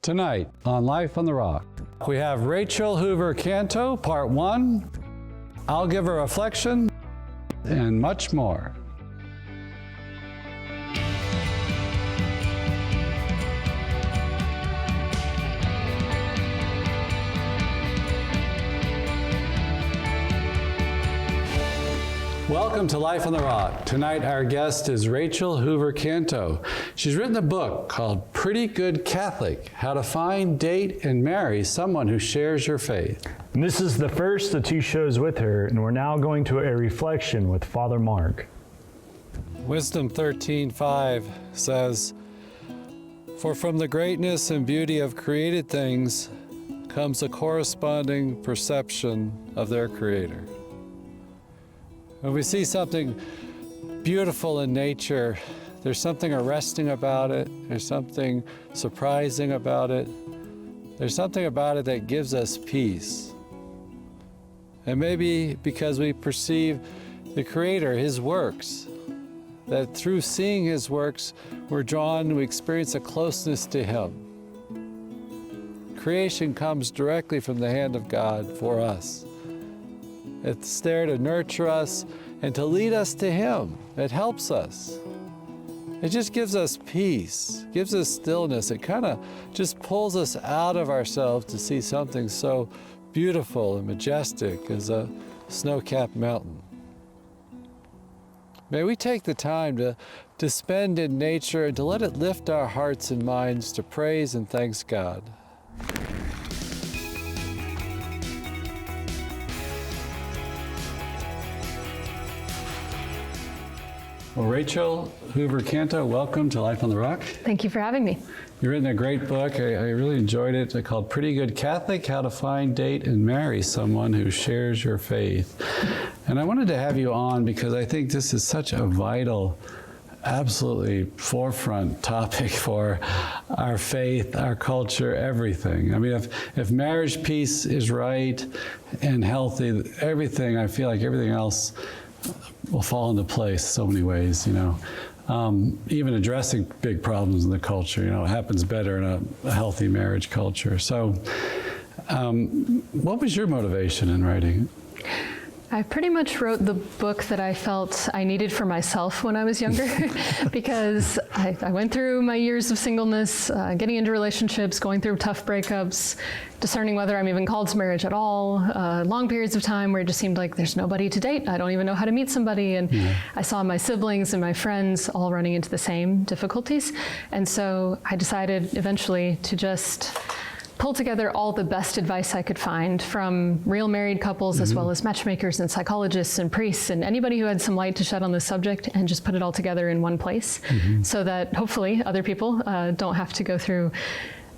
Tonight on Life on the Rock, we have Rachel Hoover Canto, Part 1, I'll Give a Reflection, and much more. Welcome to Life on the Rock. Tonight our guest is Rachel Hoover Canto. She's written a book called Pretty Good Catholic, How to Find, Date, and Marry Someone Who Shares Your Faith. And this is the first of 2 shows with her, and we're now going to a reflection with Father Mark. Wisdom 13:5 says, "For from the greatness and beauty of created things comes a corresponding perception of their Creator." When we see something beautiful in nature, there's something arresting about it, there's something surprising about it, there's something about it that gives us peace. And maybe because we perceive the Creator, His works, that through seeing His works, we're drawn, we experience a closeness to Him. Creation comes directly from the hand of God for us. It's there to nurture us and to lead us to Him. It helps us. It just gives us peace, gives us stillness. It kind of just pulls us out of ourselves to see something so beautiful and majestic as a snow-capped mountain. May we take the time to spend in nature and to let it lift our hearts and minds to praise and thanks God. Well, Rachel Hoover Canto, welcome to Life on the Rock. Thank you for having me. You've written a great book. I really enjoyed it. It's called Pretty Good Catholic, How to Find, Date, and Marry Someone Who Shares Your Faith. And I wanted to have you on because I think this is such a vital, absolutely forefront topic for our faith, our culture, everything. I mean, if marriage piece is right and healthy, everything, I feel like everything else will fall into place so many ways, you know. Even addressing big problems in the culture, you know, it happens better in a healthy marriage culture. So what was your motivation in writing? I pretty much wrote the book that I felt I needed for myself when I was younger because I went through my years of singleness, getting into relationships, going through tough breakups, discerning whether I'm even called to marriage at all, long periods of time where it just seemed like there's nobody to date. I don't even know how to meet somebody. And I saw my siblings and my friends all running into the same difficulties. And so I decided eventually to just pull together all the best advice I could find from real married couples as well as matchmakers and psychologists and priests and anybody who had some light to shed on this subject, and just put it all together in one place so that hopefully other people don't have to go through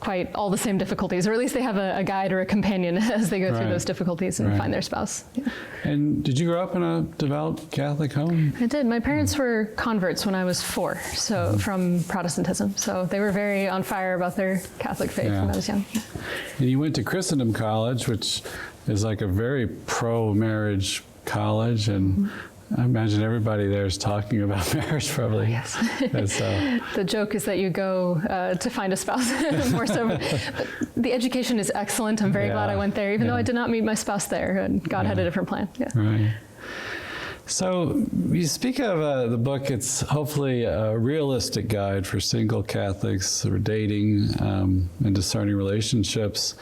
quite all the same difficulties, or at least they have a guide or a companion as they go through those difficulties and find their spouse. Yeah. And did you grow up in a devout Catholic home? I did. My parents were converts when I was 4, so from Protestantism. So they were very on fire about their Catholic faith when I was young. And you went to Christendom College, which is like a very pro-marriage college, and I imagine everybody there is talking about marriage probably. Yes. The joke is that you go to find a spouse more so. But the education is excellent. I'm very glad I went there, even though I did not meet my spouse there, and God had a different plan. Yeah. Right. So you speak of the book, it's hopefully a realistic guide for single Catholics for dating and discerning relationships.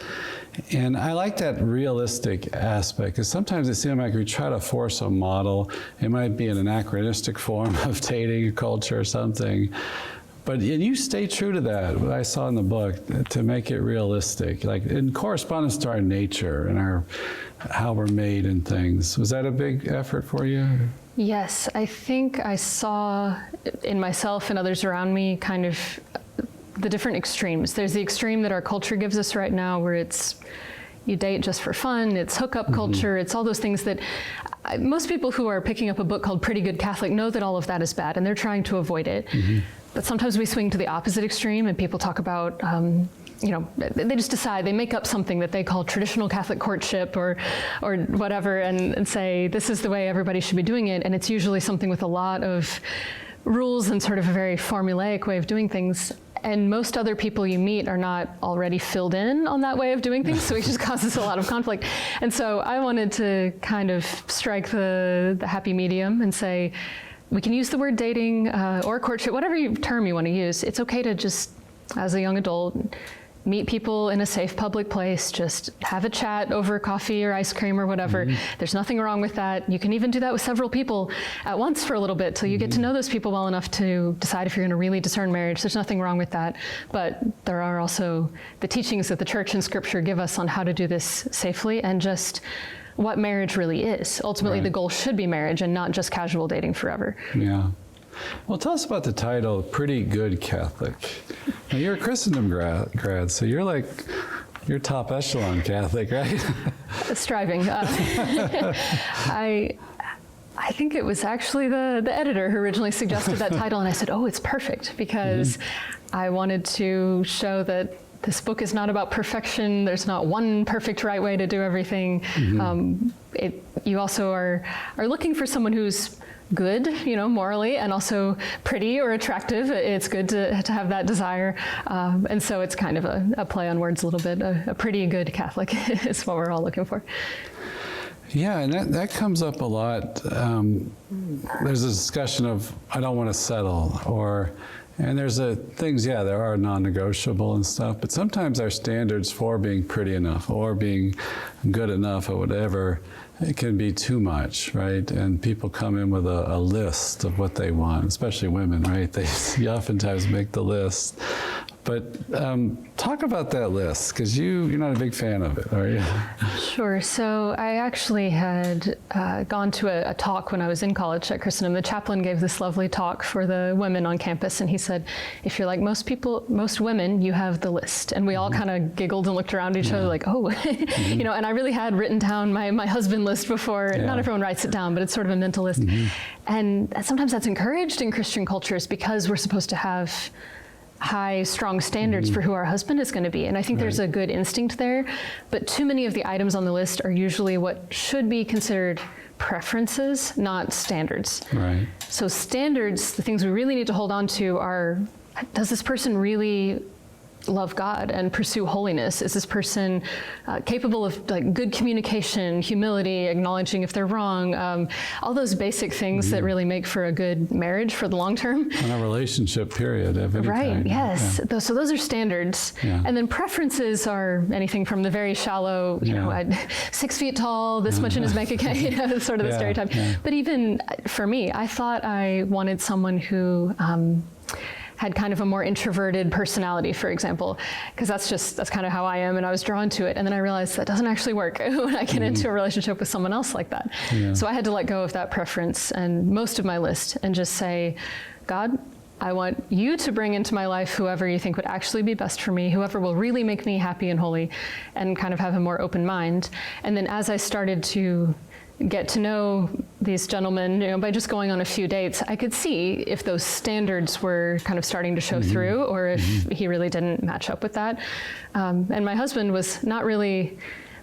And I like that realistic aspect, because sometimes it seems like we try to force a model. It might be an anachronistic form of dating culture or something. But you stay true to that, what I saw in the book, to make it realistic, like in correspondence to our nature and how we're made and things. Was that a big effort for you? Yes, I think I saw in myself and others around me kind of the different extremes. There's the extreme that our culture gives us right now, where it's you date just for fun, it's hookup culture, it's all those things that most people who are picking up a book called Pretty Good Catholic know that all of that is bad, and they're trying to avoid it. But sometimes we swing to the opposite extreme, and people talk about, you know, they just decide, they make up something that they call traditional Catholic courtship or whatever, and say, this is the way everybody should be doing it. And it's usually something with a lot of rules and sort of a very formulaic way of doing things. And most other people you meet are not already filled in on that way of doing things, so it just causes a lot of conflict. And so I wanted to kind of strike the happy medium and say, we can use the word dating or courtship, whatever term you want to use. It's okay to just, as a young adult, meet people in a safe public place, just have a chat over coffee or ice cream or whatever. There's nothing wrong with that. You can even do that with several people at once for a little bit till you get to know those people well enough to decide if you're going to really discern marriage. There's nothing wrong with that. But there are also the teachings that the church and scripture give us on how to do this safely and just what marriage really is. Ultimately, the goal should be marriage and not just casual dating forever. Yeah. Well, tell us about the title, Pretty Good Catholic. Now, you're a Christendom grad, so you're top echelon Catholic, right? Striving. I think it was actually the editor who originally suggested that title, and I said, oh, it's perfect, because I wanted to show that this book is not about perfection. There's not one perfect right way to do everything. You also are looking for someone who's good, morally, and also pretty or attractive. It's good to have that desire. And so it's kind of a play on words a little bit. A pretty good Catholic is what we're all looking for. Yeah, and that comes up a lot. There's a discussion of, I don't want to settle, and there's there are non-negotiable and stuff, but sometimes our standards for being pretty enough or being good enough or whatever, it can be too much, right? And people come in with a list of what they want, especially women, right? You oftentimes make the list. But talk about that list, because you're not a big fan of it, are you? Sure. So I actually had gone to a talk when I was in college at Christendom. The chaplain gave this lovely talk for the women on campus, and he said, if you're like most women, you have the list. And we all kind of giggled and looked around each other like, oh, and I really had written down my husband list before. Yeah. Not everyone writes it down, but it's sort of a mental list. And sometimes that's encouraged in Christian cultures because we're supposed to have high, strong standards for who our husband is going to be. And I think there's a good instinct there, but too many of the items on the list are usually what should be considered preferences, not standards. Right. So standards, the things we really need to hold on to are, does this person really love God and pursue holiness? Is this person capable of good communication, humility, acknowledging if they're wrong, all those basic things that really make for a good marriage for the long term? On a relationship period of any kind. Right, yes. Yeah. So those are standards. Yeah. And then preferences are anything from the very shallow, 6 feet tall, this much in his bank account, sort of the stereotype. Yeah. But even for me, I thought I wanted someone who had kind of a more introverted personality, for example, because that's kind of how I am, and I was drawn to it. And then I realized that doesn't actually work when I get into a relationship with someone else like that. Yeah. So I had to let go of that preference and most of my list and just say, God, I want you to bring into my life whoever you think would actually be best for me, whoever will really make me happy and holy, and kind of have a more open mind. And then as I started to get to know these gentlemen, by just going on a few dates, I could see if those standards were kind of starting to show through, or if he really didn't match up with that. And my husband was not really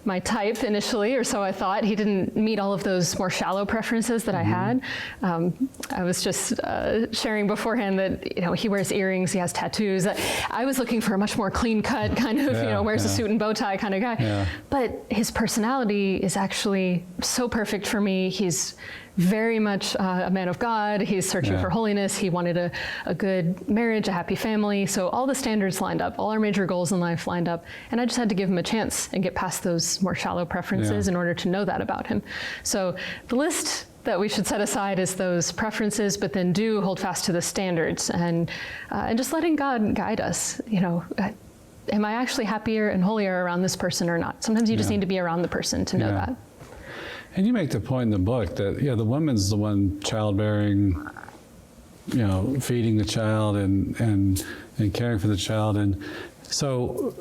my type initially, or so I thought. He didn't meet all of those more shallow preferences that I had. I was just sharing beforehand that he wears earrings, he has tattoos. I was looking for a much more clean-cut kind of, wears a suit and bow tie kind of guy. Yeah. But his personality is actually so perfect for me. He's very much a man of God. He's searching for holiness. He wanted a good marriage, a happy family. So all the standards lined up, all our major goals in life lined up. And I just had to give him a chance and get past those more shallow preferences in order to know that about him. So the list that we should set aside is those preferences, but then do hold fast to the standards and just letting God guide us. Am I actually happier and holier around this person or not? Sometimes you just need to be around the person to know that. And you make the point in the book that, the woman's the one childbearing, feeding the child and caring for the child. And so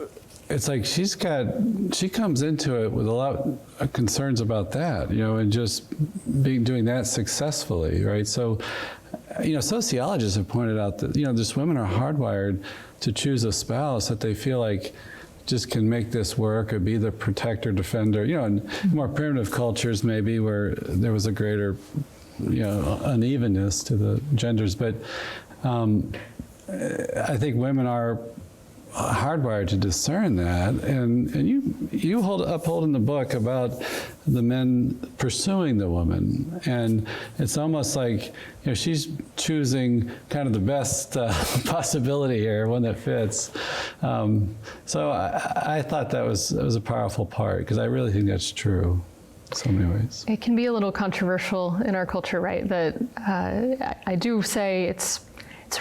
it's like she comes into it with a lot of concerns about that, and just doing that successfully, right? So, sociologists have pointed out that, just women are hardwired to choose a spouse that they feel like just can make this work or be the protector, defender, in more primitive cultures maybe where there was a greater, unevenness to the genders. But I think women are hardwired to discern that, and you uphold in the book about the men pursuing the woman, and it's almost like she's choosing kind of the best possibility here, one that fits. So I thought that was a powerful part, because I really think that's true in so many ways. It can be a little controversial in our culture, right? That I do say it's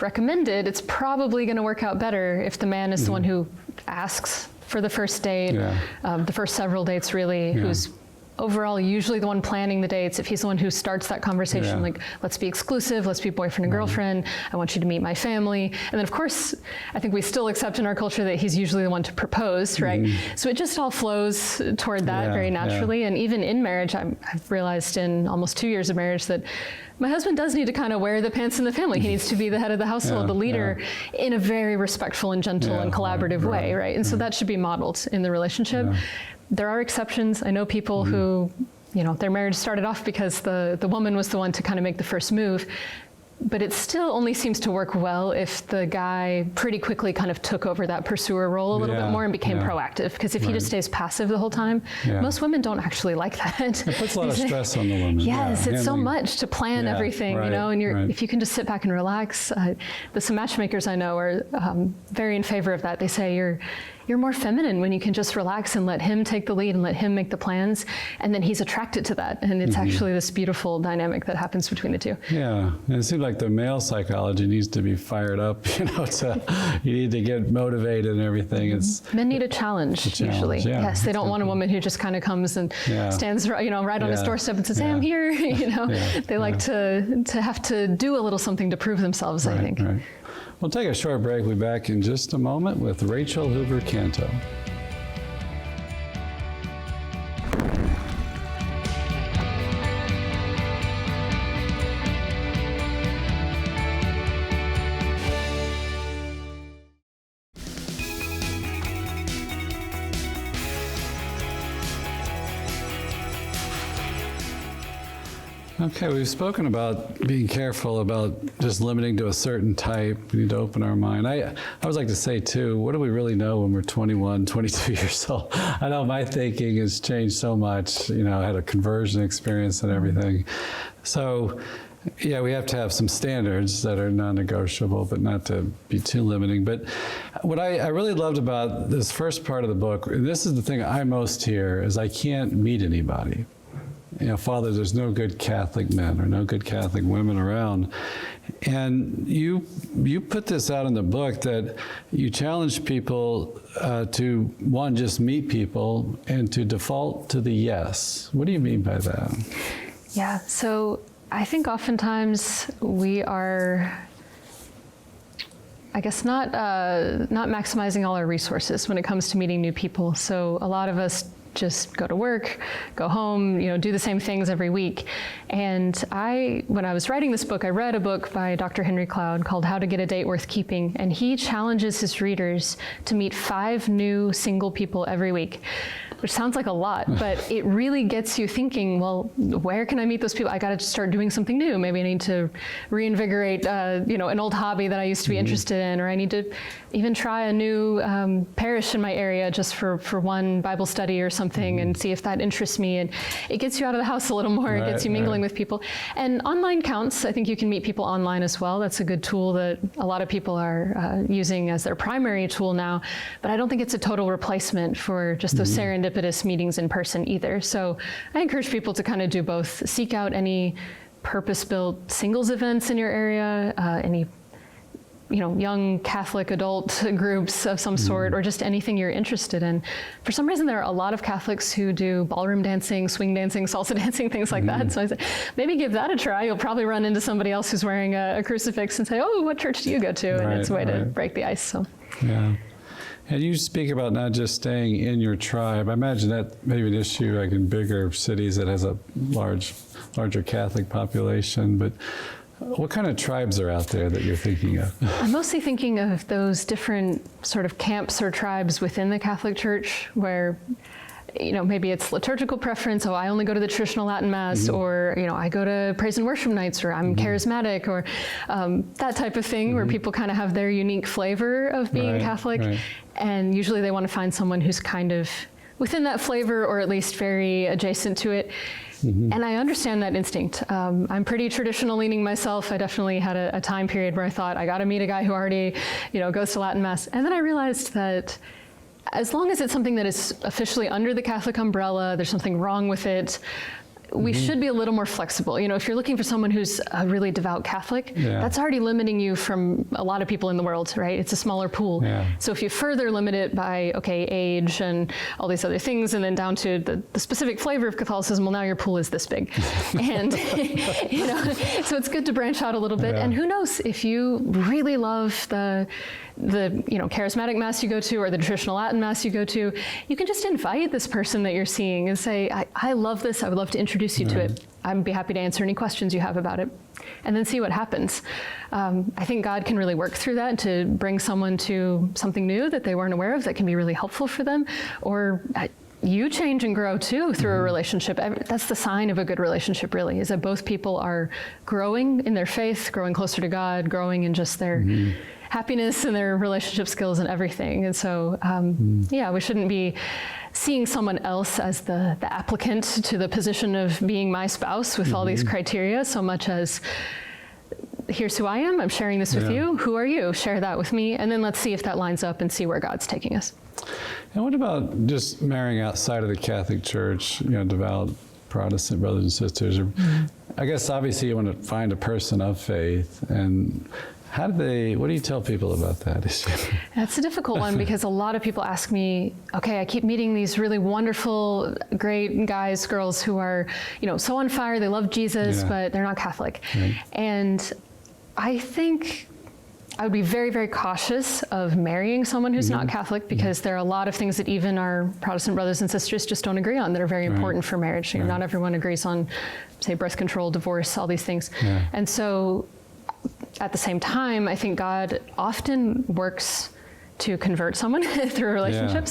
recommended. It's probably going to work out better if the man is the one who asks for the first date, the first several dates really, who's overall usually the one planning the dates. If he's the one who starts that conversation, like, let's be exclusive, let's be boyfriend and girlfriend, I want you to meet my family. And then of course, I think we still accept in our culture that he's usually the one to propose, right? So it just all flows toward that very naturally. And even in marriage, I've realized in almost 2 years of marriage that my husband does need to kind of wear the pants in the family. He needs to be the head of the household, the leader, in a very respectful and gentle and collaborative way, right? And so that should be modeled in the relationship. There are exceptions. I know people who, their marriage started off because the woman was the one to kind of make the first move. But it still only seems to work well if the guy pretty quickly kind of took over that pursuer role a little bit more and became proactive. Because if he just stays passive the whole time, most women don't actually like that. It puts a lot of stress on the woman. Yes, it's so much to plan everything, and if you can just sit back and relax. Some matchmakers I know are very in favor of that. They say you're more feminine when you can just relax and let him take the lead and let him make the plans, and then he's attracted to that, and it's actually this beautiful dynamic that happens between the two. Yeah, and it seems like the male psychology needs to be fired up, you need to get motivated and everything. Men need a challenge usually. Yes, they don't want a woman who just kind of comes and stands right on his doorstep and says, hey, I'm here. They like to have to do a little something to prove themselves, I think. Right. We'll take a short break. We'll be back in just a moment with Rachel Hoover Canto. Okay, we've spoken about being careful about just limiting to a certain type. We need to open our mind. I always like to say, too, what do we really know when we're 21, 22 years old? I know my thinking has changed so much. I had a conversion experience and everything. So, we have to have some standards that are non-negotiable, but not to be too limiting. But what I really loved about this first part of the book, and this is the thing I most hear, is I can't meet anybody. Father, there's no good Catholic men or no good Catholic women around. And you put this out in the book that you challenge people to, one, just meet people, and to default to the yes. What do you mean by that? Yeah, so I think oftentimes we are, I guess, not maximizing all our resources when it comes to meeting new people. So a lot of us just go to work, go home, do the same things every week. And when I was writing this book, I read a book by Dr. Henry Cloud called How to Get a Date Worth Keeping. And he challenges his readers to meet 5 new single people every week, which sounds like a lot, but it really gets you thinking, well, where can I meet those people? I got to start doing something new. Maybe I need to reinvigorate, an old hobby that I used to be interested in, or I need to even try a new parish in my area just for one Bible study or something, and see if that interests me. And it gets you out of the house a little more. It gets you mingling with people. And online counts. I think you can meet people online as well. That's a good tool that a lot of people are using as their primary tool now. But I don't think it's a total replacement for just those serendipitous meetings in person either. So I encourage people to kind of do both. Seek out any purpose-built singles events in your area, any young Catholic adult groups of some sort, or just anything you're interested in. For some reason, there are a lot of Catholics who do ballroom dancing, swing dancing, salsa dancing, things like that. So I said, maybe give that a try. You'll probably run into somebody else who's wearing a crucifix and say, oh, what church do you go to? And it's a way to break the ice. So. Yeah. And you speak about not just staying in your tribe. I imagine that may be an issue like in bigger cities that has a larger Catholic population, but what kind of tribes are out there that you're thinking of? I'm mostly thinking of those different sort of camps or tribes within the Catholic Church where maybe it's liturgical preference. Oh, I only go to the traditional Latin Mass, or, I go to praise and worship nights, or I'm charismatic, or that type of thing, where people kind of have their unique flavor of being Catholic. Right. And usually they want to find someone who's kind of within that flavor, or at least very adjacent to it. And I understand that instinct. I'm pretty traditional leaning myself. I definitely had a time period where I thought, I got to meet a guy who already, goes to Latin Mass. And then I realized that as long as it's something that is officially under the Catholic umbrella, there's something wrong with it, we should be a little more flexible. If you're looking for someone who's a really devout Catholic, that's already limiting you from a lot of people in the world, right? It's a smaller pool. Yeah. So if you further limit it by, age and all these other things, and then down to the specific flavor of Catholicism, well, now your pool is this big. And, so it's good to branch out a little bit. And who knows, if you really love the charismatic Mass you go to, or the traditional Latin Mass you go to, you can just invite this person that you're seeing and say, I love this, I would love to introduce you to it. I'd be happy to answer any questions you have about it, and then see what happens. I think God can really work through that to bring someone to something new that they weren't aware of that can be really helpful for them, or you change and grow too through a relationship. That's the sign of a good relationship, really, is that both people are growing in their faith, growing closer to God, growing in just their happiness and their relationship skills and everything. And so, we shouldn't be seeing someone else as the applicant to the position of being my spouse with all these criteria, so much as, here's who I am, I'm sharing this with you, who are you? Share that with me, and then let's see if that lines up and see where God's taking us. And what about just marrying outside of the Catholic Church, devout Protestant brothers and sisters? Or, I guess obviously you want to find a person of faith, and what do you tell people about that issue? That's a difficult one, because a lot of people ask me, okay, I keep meeting these really wonderful, great guys, girls who are, so on fire, they love Jesus, but they're not Catholic. Right. And I think I would be very, very cautious of marrying someone who's not Catholic, because there are a lot of things that even our Protestant brothers and sisters just don't agree on that are very important for marriage. Not everyone agrees on, say, birth control, divorce, all these things. And so, at the same time, I think God often works to convert someone through a relationship.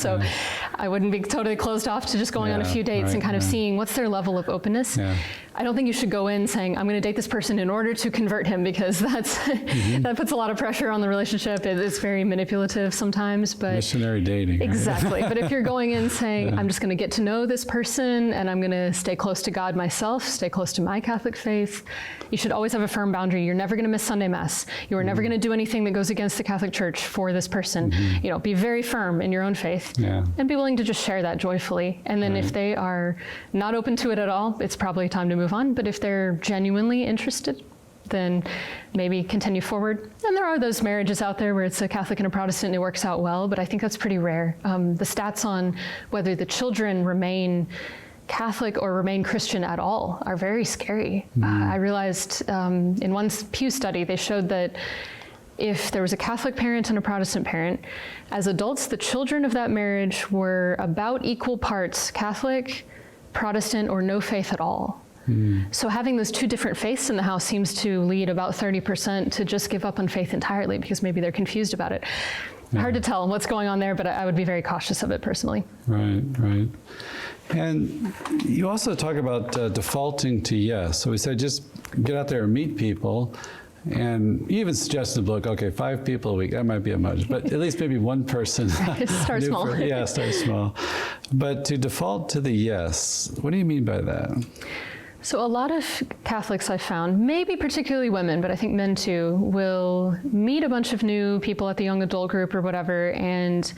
I wouldn't be totally closed off to just going on a few dates and kind of seeing what's their level of openness. I don't think you should go in saying, I'm going to date this person in order to convert him, because that's that puts a lot of pressure on the relationship. It's very manipulative sometimes. But missionary dating. Right? Exactly. But if you're going in saying, I'm just going to get to know this person, and I'm going to stay close to God myself, stay close to my Catholic faith, you should always have a firm boundary. You're never going to miss Sunday Mass. You are never going to do anything that goes against the Catholic Church for this person. Be very firm in your own faith, and be willing to just share that joyfully. And then if they are not open to it at all, it's probably time to move on. But if they're genuinely interested, then maybe continue forward. And there are those marriages out there where it's a Catholic and a Protestant and it works out well, but I think that's pretty rare. The stats on whether the children remain Catholic or remain Christian at all are very scary. I realized in one Pew study, they showed that if there was a Catholic parent and a Protestant parent, as adults, the children of that marriage were about equal parts Catholic, Protestant, or no faith at all. So having those two different faiths in the house seems to lead about 30% to just give up on faith entirely, because maybe they're confused about it. Hard to tell what's going on there, but I would be very cautious of it personally. Right. And you also talk about defaulting to yes. So we said just get out there and meet people. And you even suggested in the book, okay, 5 people a week, that might be a much, but at least maybe one person. Start small. Start small. But to default to the yes, what do you mean by that? So a lot of Catholics I've found, maybe particularly women, but I think men too, will meet a bunch of new people at the young adult group or whatever, and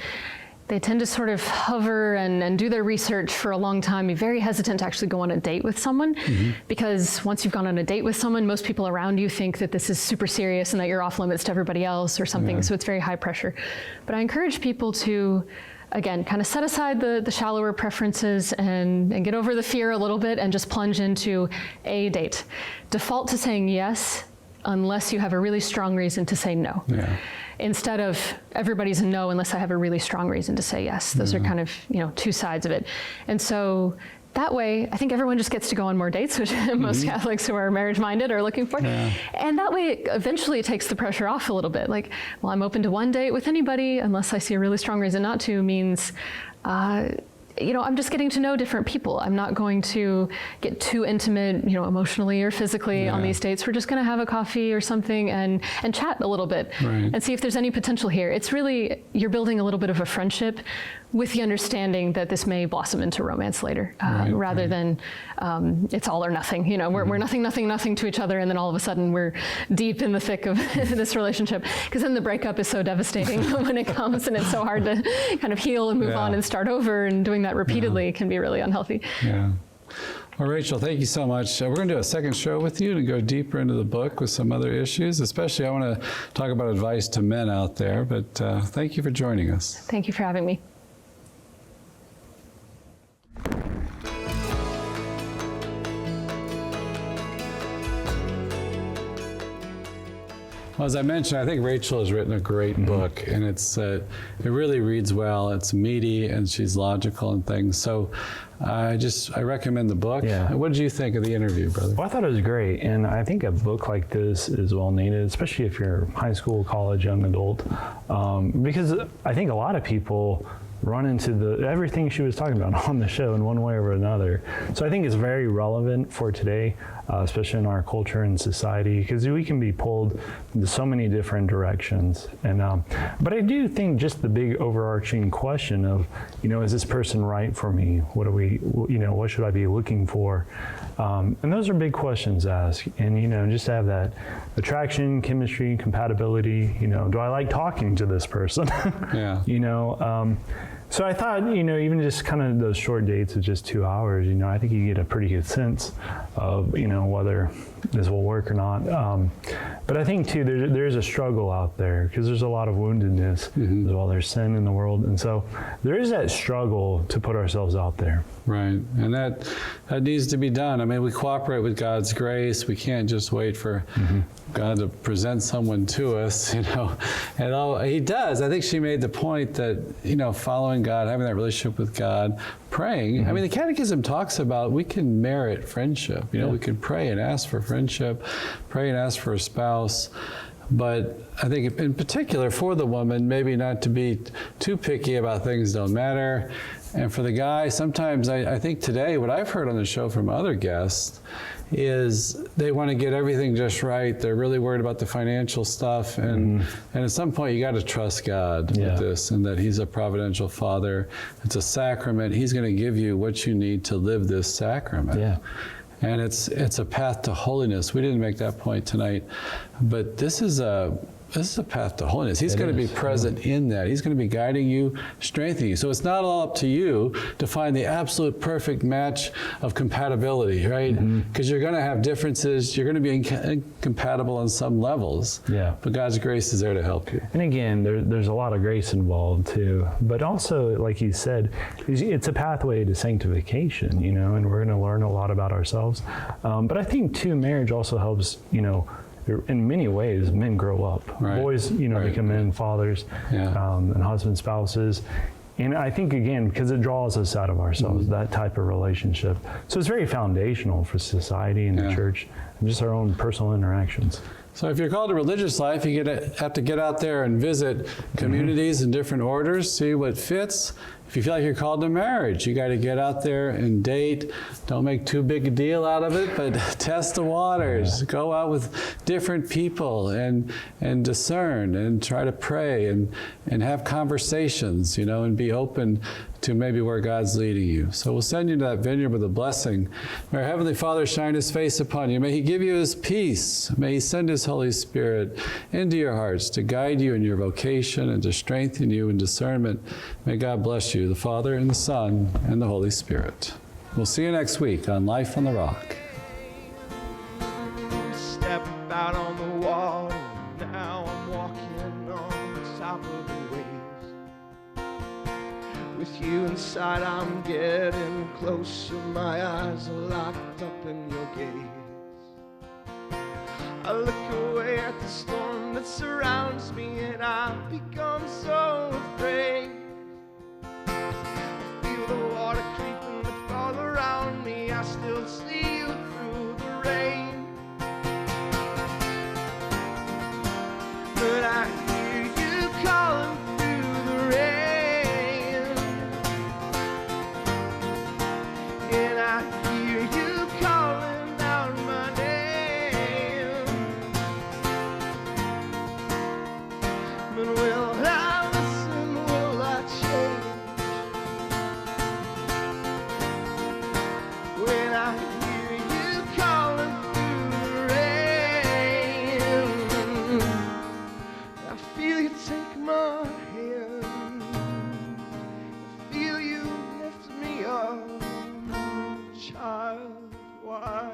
they tend to sort of hover and do their research for a long time, be very hesitant to actually go on a date with someone, because once you've gone on a date with someone, most people around you think that this is super serious and that you're off limits to everybody else or something, so it's very high pressure. But I encourage people to, again, kind of set aside the shallower preferences and get over the fear a little bit and just plunge into a date. Default to saying yes unless you have a really strong reason to say no. Instead of everybody's a no unless I have a really strong reason to say yes. Those are kind of, two sides of it. And so that way, I think everyone just gets to go on more dates, which most Catholics who are marriage-minded are looking for. And that way, eventually it takes the pressure off a little bit. Like, well, I'm open to one date with anybody unless I see a really strong reason not to, means I'm just getting to know different people. I'm not going to get too intimate, emotionally or physically on these dates. We're just going to have a coffee or something and chat a little bit and see if there's any potential here. It's really, you're building a little bit of a friendship with the understanding that this may blossom into romance later, rather than it's all or nothing. We're nothing to each other, and then all of a sudden we're deep in the thick of this relationship. Because then the breakup is so devastating when it comes, and it's so hard to kind of heal and move on and start over, and doing that repeatedly can be really unhealthy. Yeah. Well, Rachel, thank you so much. We're going to do a second show with you to go deeper into the book with some other issues. Especially, I want to talk about advice to men out there. But thank you for joining us. Thank you for having me. Well, as I mentioned, I think Rachel has written a great book, and it really reads well. It's meaty, and she's logical and things. So I recommend the book. Yeah. What did you think of the interview, brother? Well, I thought it was great, and I think a book like this is well needed, especially if you're high school, college, young adult, because I think a lot of people run into everything she was talking about on the show in one way or another. So I think it's very relevant for today, especially in our culture and society, because we can be pulled into so many different directions. And but I do think just the big overarching question of, is this person right for me? What should I be looking for? And those are big questions to ask. And just to have that attraction, chemistry, compatibility. Do I like talking to this person? Yeah. So I thought, even just kind of those short dates of just 2 hours, I think you get a pretty good sense of, whether this will work or not. But I think too, there's a struggle out there because there's a lot of woundedness as well. There's sin in the world. And so there is that struggle to put ourselves out there. Right. And that needs to be done. I mean, we cooperate with God's grace. We can't just wait for God to present someone to us, And He does. I think she made the point that, following God, having that relationship with God, praying. I mean, the Catechism talks about we can merit friendship. We can pray and ask for friendship, pray and ask for a spouse. But I think in particular for the woman, maybe not to be too picky about things don't matter. And for the guy, sometimes I think today, what I've heard on the show from other guests is they want to get everything just right. They're really worried about the financial stuff. And at some point, you got to trust God with this, and that He's a providential Father. It's a sacrament. He's going to give you what you need to live this sacrament. Yeah. And it's a path to holiness. We didn't make that point tonight, but this is a path to holiness. He's going to be present in that. He's going to be guiding you, strengthening you. So it's not all up to you to find the absolute perfect match of compatibility, right? Because you're going to have differences. You're going to be incompatible on some levels. Yeah. But God's grace is there to help you. And again, there's a lot of grace involved too. But also, like you said, it's a pathway to sanctification, and we're going to learn a lot about ourselves. But I think too, marriage also helps, in many ways, men grow up. Right. Boys, become men, fathers, and husbands, spouses. And I think, again, because it draws us out of ourselves, that type of relationship. So it's very foundational for society and the church, and just our own personal interactions. So if you're called to religious life, you have to get out there and visit communities and different orders, see what fits. If you feel like you're called to marriage, you got to get out there and date. Don't make too big a deal out of it, but test the waters. Go out with different people and discern and try to pray and have conversations, and be open to maybe where God's leading you. So we'll send you to that vineyard with a blessing. May our Heavenly Father shine His face upon you. May He give you His peace. May He send His Holy Spirit into your hearts to guide you in your vocation and to strengthen you in discernment. May God bless you, the Father and the Son and the Holy Spirit. We'll see you next week on Life on the Rock. Step out on the wall, now I'm walking on the top of the waves. With you inside, I'm getting closer. My eyes are locked up in your gaze. I look away at the storm that surrounds me, and I become so afraid. I feel the water creeping up all around me. I still see you through the rain, but I hear you calling through the rain. why